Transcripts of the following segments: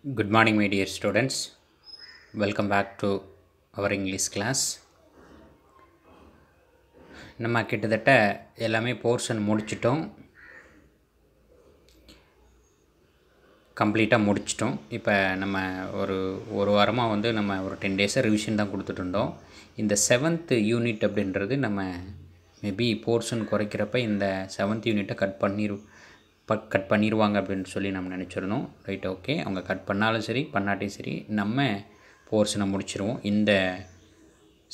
Good morning, my dear students. Welcome back to our English class. நம்ம கிட்டத்தட்ட எல்லாமே portion முடிச்சிட்டோம், கம்ப்ளீட்டாக முடிச்சிட்டோம். இப்போ நம்ம ஒரு வாரமாக வந்து நம்ம ஒரு 10 டேஸாக ரிவிஷன் தான் கொடுத்துட்டு இருந்தோம். இந்த 7th யூனிட் அப்படின்றது நம்ம மேபி போர்ஷன் குறைக்கிறப்ப இந்த 7th யூனிட்டை கட் பண்ணிடுவாங்க அப்படின்னு சொல்லி நம்ம நினச்சிருந்தோம். Right, okay. அவங்க கட் பண்ணாலும் சரி பண்ணாட்டையும் சரி நம்ம போர்ஷனை முடிச்சிருவோம். இந்த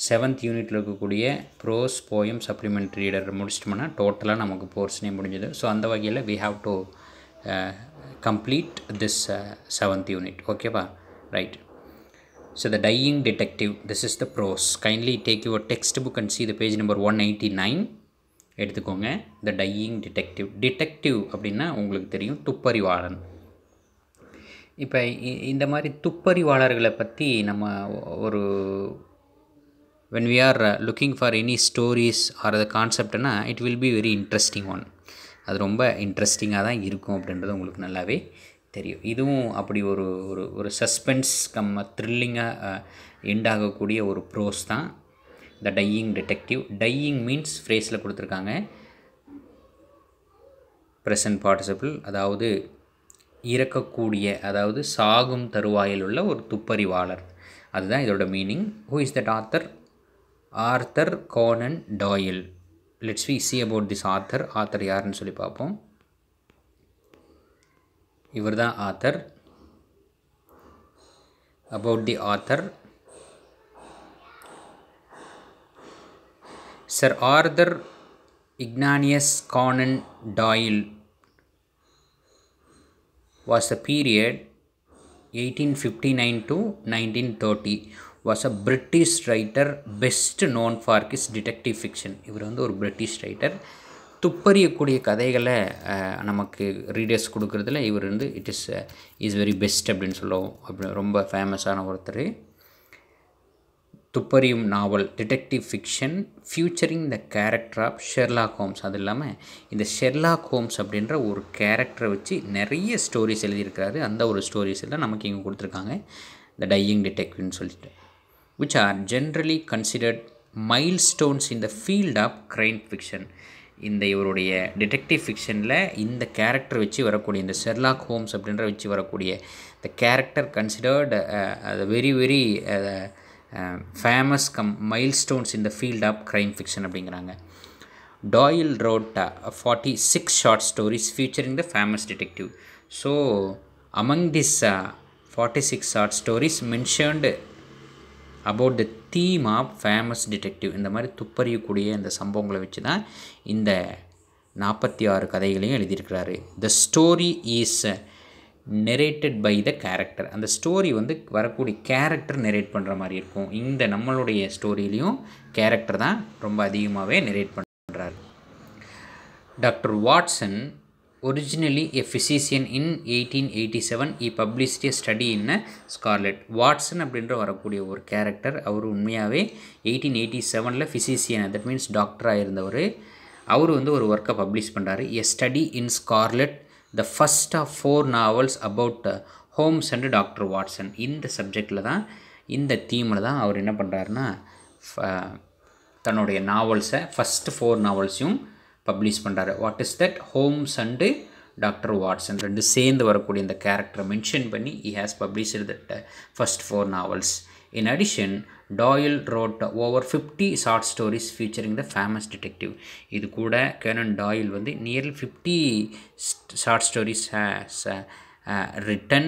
7th யூனிட்டில் இருக்கக்கூடிய ப்ரோஸ் போயம் சப்ளிமெண்ட்ரி ரீடர் முடிச்சிட்டோம்னா டோட்டலாக நமக்கு போர்ஷனே முடிஞ்சது. ஸோ அந்த வகையில் we have to complete this 7th unit. ஓகேவா? Right. So the dying detective, this is the prose. Kindly take your textbook and see the page number 189. எடுத்துக்கோங்க. The dying detective. Detective அப்படின்னா உங்களுக்கு தெரியும், துப்பறிவாளன். இப்போ இந்த மாதிரி துப்பறிவாளர்களை பற்றி நம்ம ஒரு when we are looking for any stories or the conceptனா it will be very interesting one. அது ரொம்ப இன்ட்ரெஸ்டிங்காக தான் இருக்கும் அப்படின்றது உங்களுக்கு நல்லாவே தெரியும். இதுவும் அப்படி ஒரு சஸ்பென்ஸ் த்ரில்லிங்காக எண்ட் ஆகக்கூடிய ஒரு ப்ரோஸ் தான் the dying detective. Dying means ஃப்ரேஸில் கொடுத்துருக்காங்க ப்ரெசன்ட் பார்ட்டிசிபிள், அதாவது இறக்கக்கூடிய, அதாவது சாகும் தருவாயில் உள்ள ஒரு துப்பறிவாளர். அதுதான் இதோட meaning. Who is that author? Arthur Conan Doyle. Let's we see about this author. Author யாருன்னு சொல்லி பார்ப்போம். இவர் தான் author. about the author, Sir Arthur Ignatius Conan Doyle was the period 1859 to 1930. was a British writer best known for his detective fiction. இவர் வந்து ஒரு British writer. துப்பறியக்கூடிய கதைகளை நமக்கு ரீடர்ஸ் கொடுக்குறதுல இவர் வந்து இஸ் வெரி பெஸ்ட் அப்படின்னு சொல்லுவோம். அப்படி ரொம்ப ஃபேமஸான ஒருத்தர். துப்பறியும் நாவல், detective fiction featuring the character of Sherlock Holmes. அது இல்லாமல் இந்த ஷெர்லாக் ஹோம்ஸ் அப்படின்ற ஒரு கேரக்டரை வச்சு நிறைய ஸ்டோரிஸ் எழுதியிருக்கிறாரு. அந்த ஒரு ஸ்டோரிஸ் எல்லாம் நமக்கு இங்கே கொடுத்துருக்காங்க, த டையிங் டிடெக்டிவ்னு சொல்லிட்டு. which are generally considered milestones in the field of crime fiction. இந்த இவருடைய டிடெக்டிவ் ஃபிக்ஷனில் இந்த கேரக்டர் வச்சு வரக்கூடிய, இந்த ஷெர்லாக் ஹோம்ஸ் அப்படின்ற வச்சு வரக்கூடிய the character considered very very famous milestones in the field of crime fiction அப்படிங்கிறாங்க. Doyle wrote 46 short stories featuring the famous detective. So among these 46 short stories mentioned about the theme of famous detective. இந்த மாதிரி துப்பறியக்கூடிய இந்த சம்பவங்களை வச்சு தான் இந்த 46 கதைகளையும் எழுதியிருக்கிறாரு. The story is narrated by the character. அந்த ஸ்டோரி வந்து வரக்கூடிய கேரக்டர் நெரேட் பண்ணுற மாதிரி இருக்கும். இந்த நம்மளுடைய ஸ்டோரியிலையும் கேரக்டர் தான் ரொம்ப அதிகமாகவே நெரேட் பண்ணுறாரு. Doctor Watson, originally a physician, in 1887 he published a study in Scarlet. Watson அப்படின்ற வரக்கூடிய ஒரு கேரக்டர், அவர் உண்மையாகவே 1887 ஃபிசிசியன், தட் மீன்ஸ் டாக்டராக இருந்தவர். அவர் வந்து ஒரு ஒர்க்கை பப்ளிஷ் பண்ணுறாரு, a study in scarlet, the first of 4 novels about Holmes and doctor Watson. இந்த சப்ஜெக்டில் தான், இந்த தீமில் தான் அவர் என்ன பண்ணுறாருன்னா தன்னுடைய நாவல்ஸை ஃபஸ்ட்டு 4 நாவல்ஸையும் பப்ளிஷ் பண்ணுறாரு. What is that? Holmes and doctor Watson ரெண்டு சேர்ந்து வரக்கூடிய இந்த கேரக்டரை மென்ஷன் பண்ணி he has published that first 4 novels. In addition, Doyle wrote over 50 short stories featuring the famous detective. இது கூட Conan Doyle வந்து nearly 50 short stories has written.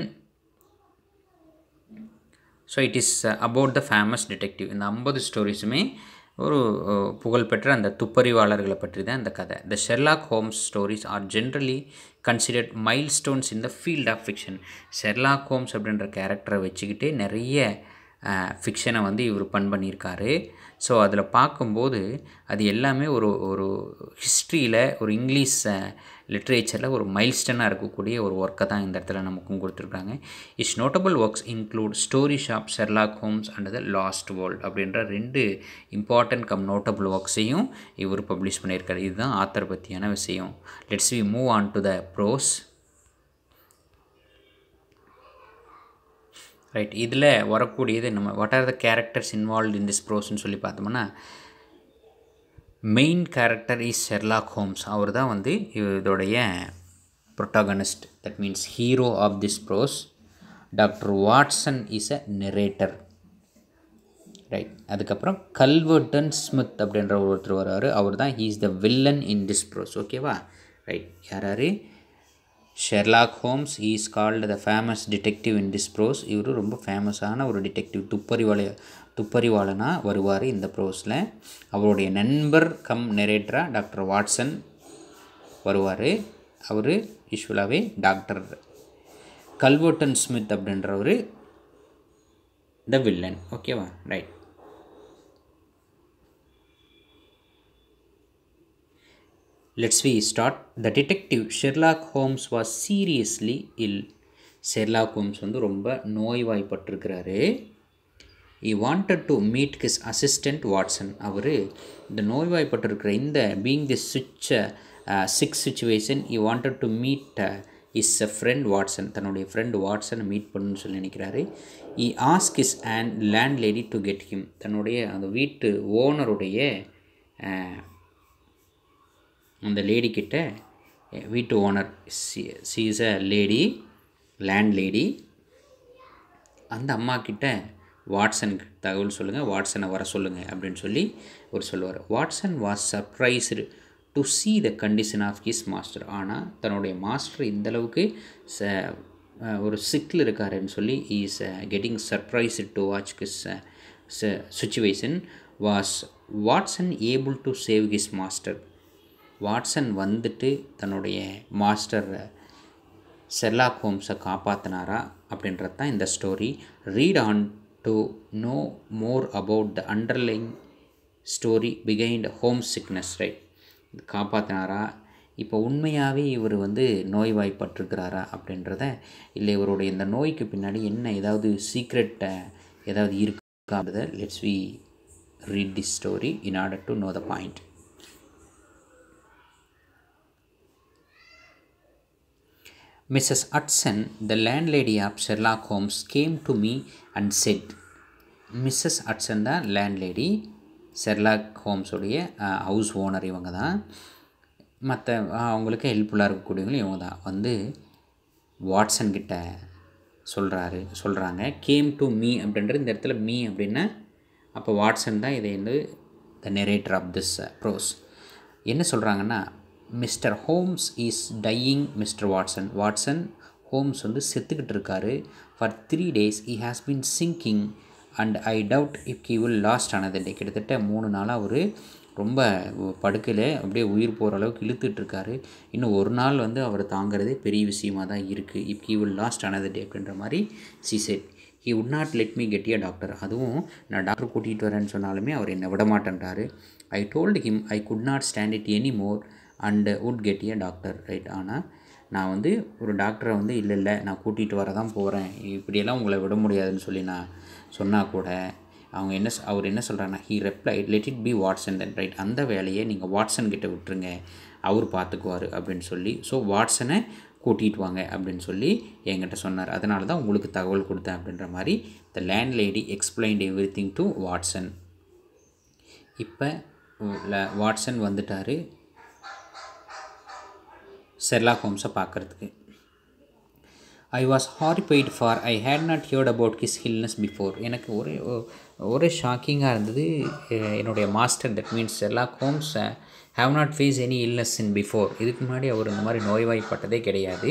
So it is about the famous detective. இந்த 50 ஸ்டோரிஸுமே ஒரு புகழ்பெற்ற அந்த துப்பறிவாளர்களை பற்றி தான் இந்த கதை. The Sherlock Holmes stories are generally considered milestones in the field of fiction. Sherlock Holmes அப்படின்ற கேரக்டரை வச்சுக்கிட்டே நிறைய ஃபிக்ஷனை வந்து இவர் பண்ணியிருக்காரு. ஸோ அதில் பார்க்கும்போது அது எல்லாமே ஒரு ஹிஸ்ட்ரியில், ஒரு இங்கிலீஷ் லிட்ரேச்சரில் ஒரு மைல்ஸ்டனாக இருக்கக்கூடிய ஒரு ஒர்க்கை தான் இந்த இடத்துல நமக்கும் கொடுத்துருக்காங்க. Is notable works include stories of Sherlock Holmes and the lost world அப்படின்ற 2 இம்பார்ட்டன்ட் நோட்டபிள் ஒர்க்ஸையும் இவர் பப்ளிஷ் பண்ணியிருக்காரு. இதுதான் ஆத்தர் பற்றியான விஷயம். Let's we move on to the prose. Right. இதில் வரக்கூடியது நம்ம what are the characters involve in this ப்ரோஸ்ன்னு சொல்லி பார்த்தோம்னா main character is Sherlock Holmes. அவர் தான் வந்து இதோடைய protagonist, that means hero of this prose. Doctor Watson is a narrator. Right. அதுக்கப்புறம் கல்வர்டன் ஸ்மித் அப்படின்ற ஒருத்தர் வர்றாரு, அவர் தான் he is the villain in this prose. ஓகேவா? ரைட். யார்? Sherlock Holmes is called the famous detective in this prose. இவர் ரொம்ப ஃபேமஸான ஒரு டிடெக்டிவ், துப்பறிவாளனாக வருவார் இந்த ப்ரோஸில். அவருடைய நண்பர் கம் நெரேட்டராக டாக்டர் வாட்சன் வருவார். அவர் யூஸ்வலாகவே டாக்டர். கல்வர்டன் ஸ்மித் அப்படின்றவர் த வில்லன். ஓகேவா? Right. Let's we start. The detective Sherlock Holmes was seriously ill. Sherlock Holmes வந்து ரொம்ப நோய்வாய்ப்பட்டிருக்கிறாரு. He wanted to meet his assistant Watson. அவர் இந்த நோய்வாய்ப்பட்டிருக்கிற இந்த being this sick situation, he wanted to meet his friend Watson. தன்னுடைய friend வாட்சனை meet பண்ணணும்னு சொல்லி நினைக்கிறாரு. He asked his landlady to get him. தன்னுடைய அந்த வீட்டு ஓனருடைய அந்த லேடிக்கிட்ட, வீட்டு owner, C is a lady, land lady, அந்த அம்மா கிட்ட வாட்சனுக்கு தகவல் சொல்லுங்கள், வாட்சனை வர சொல்லுங்கள் அப்படின்னு சொல்லி ஒரு சொல்லுவார். Watson was surprised to see the condition of his master. ஆனால் தன்னுடைய மாஸ்டர் இந்தளவுக்கு ஒரு சிக்கில் இருக்காருன்னு சொல்லி is getting surprised to watch his situation. Was Watson able to save his master. Watson வந்துட்டு தன்னுடைய மாஸ்டர் ஷெர்லாக் ஹோம்ஸை காப்பாற்றினாரா அப்படின்றது தான் இந்த story. Read on to know more about the underlying story behind home sickness. Right. காப்பாற்றினாரா, இப்போ உண்மையாகவே இவர் வந்து நோய்வாய்ப்பட்டிருக்கிறாரா அப்படின்றத, இல்லை இவருடைய இந்த நோய்க்கு பின்னாடி என்ன ஏதாவது சீக்ரெட் ஏதாவது இருக்கான்றதை let's we read this story in order to know the point. Mrs. Hudson, the landlady of Sherlock Holmes, came to me and said, Mrs. Hudson தான் landlady, ஷெர்லாக் ஹோம்ஸுடைய ஹவுஸ் ஓனர். இவங்க தான் மற்ற அவங்களுக்கு ஹெல்ப்ஃபுல்லாக இருக்கக்கூடியவங்களும் இவங்க தான். வந்து வாட்சன் கிட்ட சொல்கிறாங்க. கேம் டு மீ அப்படின்றது இந்த இடத்துல மீ அப்படின்னா அப்போ வாட்சன் தான் இதை வந்து the narrator of this prose. என்ன சொல்கிறாங்கன்னா, mister Holmes is dying mister Watson. Watson Holmes வந்து செத்துக்கிட்டு இருக்காரு. For 3 days he has been sinking and I doubt if he will last another day. கிட்டத்தட்ட 3 நாளாக அவர் ரொம்ப படுக்கையில் அப்படியே உயிர் போகிற அளவுக்கு இழுத்துட்ருக்காரு. இன்னும் ஒரு நாள் வந்து அவர் தாங்கிறதே பெரிய விஷயமாக தான் இருக்குது. if he will last another day அப்படின்ற மாதிரி she said. he would not let me get a doctor. அதுவும் நான் டாக்டர் கூட்டிகிட்டு வரேன்னு சொன்னாலுமே அவர் என்னை விட மாட்டேன்றாரு. I told him I could not stand it anymore and would get a doctor. Right. ஆனால் நான் வந்து ஒரு டாக்டரை வந்து இல்லை நான் கூட்டிகிட்டு வர தான் போகிறேன், இப்படியெல்லாம் உங்களை விட முடியாதுன்னு சொல்லி நான் சொன்னால் கூட அவர் என்ன சொல்கிறாங்கன்னா, he replied, let it be Watson then. Right. அந்த வேலையை நீங்கள் வாட்சன் கிட்ட விட்டுருங்க, அவர் பார்த்துக்குவார் அப்படின்னு சொல்லி, ஸோ வாட்சனை கூட்டிகிட்டு வாங்க அப்படின்னு சொல்லி என்கிட்ட சொன்னார். அதனால தான் உங்களுக்கு தகவல் கொடுத்தேன் அப்படின்ற மாதிரி the landlady explained everything to Watson. இப்போ வாட்சன் வந்துட்டார் ஷெர்லாக் ஹோம்ஸை பார்க்குறதுக்கு. I was horrified for I had not heard about his illness before. எனக்கு ஒரே ஷாக்கிங்காக இருந்தது. என்னுடைய master, that means Sherlock Holmes, have not face any illness in before. இதுக்கு முன்னாடி அவர் இந்த மாதிரி நோய்வாய்ப்பட்டதே கிடையாது.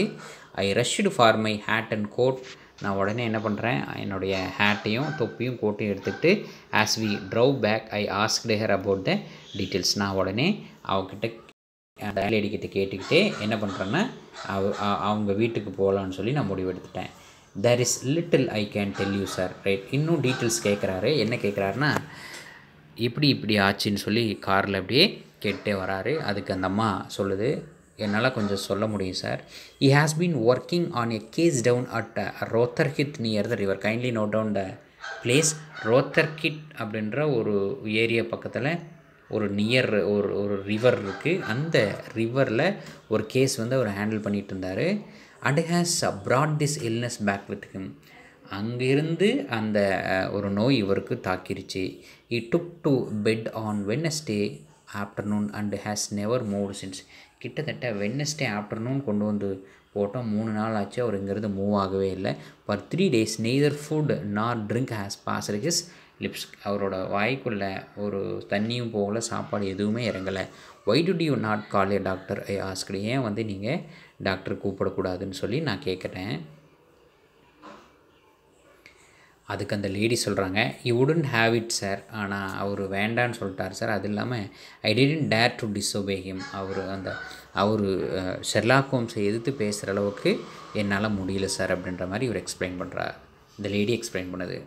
I rushed for my hat and coat. நான் உடனே என்ன பண்ணுறேன், என்னுடைய ஹேட்டையும் தொப்பியும் கோட்டையும் எடுத்துகிட்டு as we drove back I asked her about the details. நான் உடனே அவகிட்ட லேடிக்கிட்ட கேட்டுக்கிட்டே என்ன பண்ணுறேன்னா அவங்க வீட்டுக்கு போகலான்னு சொல்லி நான் முடிவெடுத்துட்டேன். There is little I can tell you sir. Right. இன்னும் டீட்டெயில்ஸ் கேட்குறாரு. என்ன கேட்குறாருன்னா, இப்படி ஆச்சுன்னு சொல்லி காரில் அப்படியே கேட்டே வராரு. அதுக்கு அந்த அம்மா சொல்லுது, என்னால் கொஞ்சம் சொல்ல முடியும் sir. He has been working on a case down at Rotherhithe near the river. Kindly note down the place. Rotherhithe அப்படின்ற ஒரு ஏரியா பக்கத்தில் ஒரு ஒரு ரிவர் இருக்குது. அந்த ரிவரில் ஒரு கேஸ் வந்து அவர் ஹேண்டில் பண்ணிகிட்டு இருந்தார். And has brought this illness back with him. அங்கிருந்து அந்த ஒரு நோய் இவருக்கு தாக்கிருச்சு. He took to bed on Wednesday afternoon and has never moved since. கிட்டத்தட்ட வெட்னஸ்டே ஆஃப்டர்நூன் கொண்டு வந்து போட்டோம், 3 நாள் ஆச்சு, அவர் இங்கேருந்து மூவ் ஆகவே இல்லை. for 3 days neither food nor drink has passed his lips. அவரோட வாய்க்குள்ளே ஒரு தண்ணியும் போகல, சாப்பாடு எதுவுமே இறங்கலை. why did you not call a doctor, I asked. ஏன் வந்து நீங்கள் டாக்டர் கூப்பிடக்கூடாதுன்னு சொல்லி நான் கேட்குறேன். அதுக்கு அந்த லேடி சொல்கிறாங்க, you wouldn't have it sir. ஆனால் அவர் வேண்டான்னு சொல்லிட்டார் சார். அது இல்லாமல் I didn't dare to disobey him. அவர் ஷெர்லாக் ஹோம்ஸை எதிர்த்து பேசுகிற அளவுக்கு என்னால் முடியல சார் அப்படின்ற மாதிரி இவர் எக்ஸ்பிளைன் பண்ணுறார். இந்த லேடி எக்ஸ்பிளைன் பண்ணுது.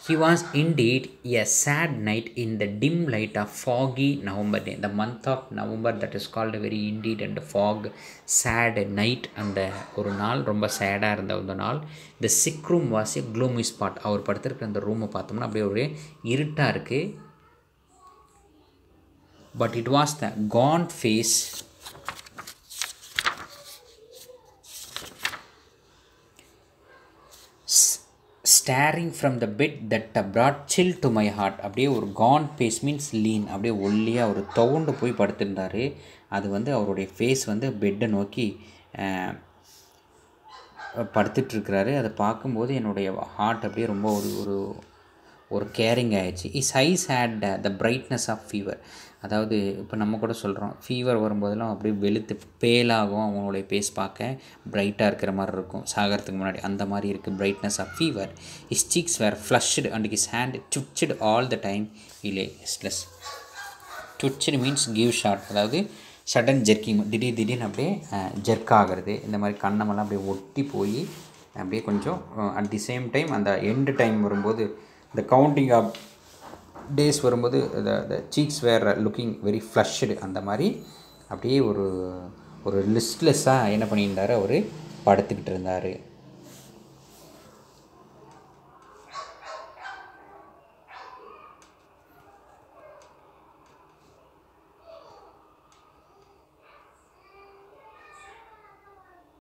He was indeed a sad night in the dim light of foggy November day. The month of November that is called a very indeed and fog sad night. அந்த ஒரு நாள் ரொம்ப சேடாக இருந்த அந்த நாள். The sick room was a gloomy spot. அவர் படுத்திருக்கிற அந்த ரூமை பார்த்தோம்னா அப்படியே ஒரு இருட்டாக இருக்குது. But it was the gaunt face staring from the bed that brought chill to my heart. அப்படியே ஒரு gaunt face means lean, அப்படியே ஒல்லியாக ஒரு துவண்டு போய் படுத்திருந்தார். அது வந்து அவருடைய ஃபேஸ் வந்து பெட்டை நோக்கி படுத்துட்ருக்கிறாரு. அதை பார்க்கும்போது என்னுடைய ஹார்ட் அப்படியே ரொம்ப ஒரு கேரிங் ஆகிடுச்சு. Is eyes had the brightness of fever. அதாவது இப்போ நம்ம கூட சொல்கிறோம், ஃபீவர் வரும்போதெல்லாம் அப்படியே வெளுத்து பேலாகும், அவங்களுடைய ஃபேஸ் பார்க்க பிரைட்டாக இருக்கிற மாதிரி இருக்கும் சாகிறதுக்கு முன்னாடி. அந்த மாதிரி இருக்குது brightness of fever. Is cheeks were flushed and his hand twitched all the time. இல்லை ஸ்லெஸ் ட்விட்ச்டு மீன்ஸ் கிவ் ஷாட், அதாவது சடன் ஜெர்க்கிங், திடீர்னு அப்படியே ஜெர்க் ஆகிறது. இந்த மாதிரி கண்ணமெல்லாம் அப்படியே ஒட்டி போய் அப்படியே கொஞ்சம் அட் தி சேம் டைம் அந்த எண்டு டைம் வரும்போது, இந்த கவுண்டிங் ஆஃப் டேஸ் வரும்போது த சீக்ஸ் வேர் லுக்கிங் வெரி ஃப்ளஷ்டு. அந்த மாதிரி அப்படியே ஒரு லிஸ்ட்லெஸ்ஸாக என்ன பண்ணியிருந்தார், அவர் படுத்துக்கிட்டு இருந்தார்.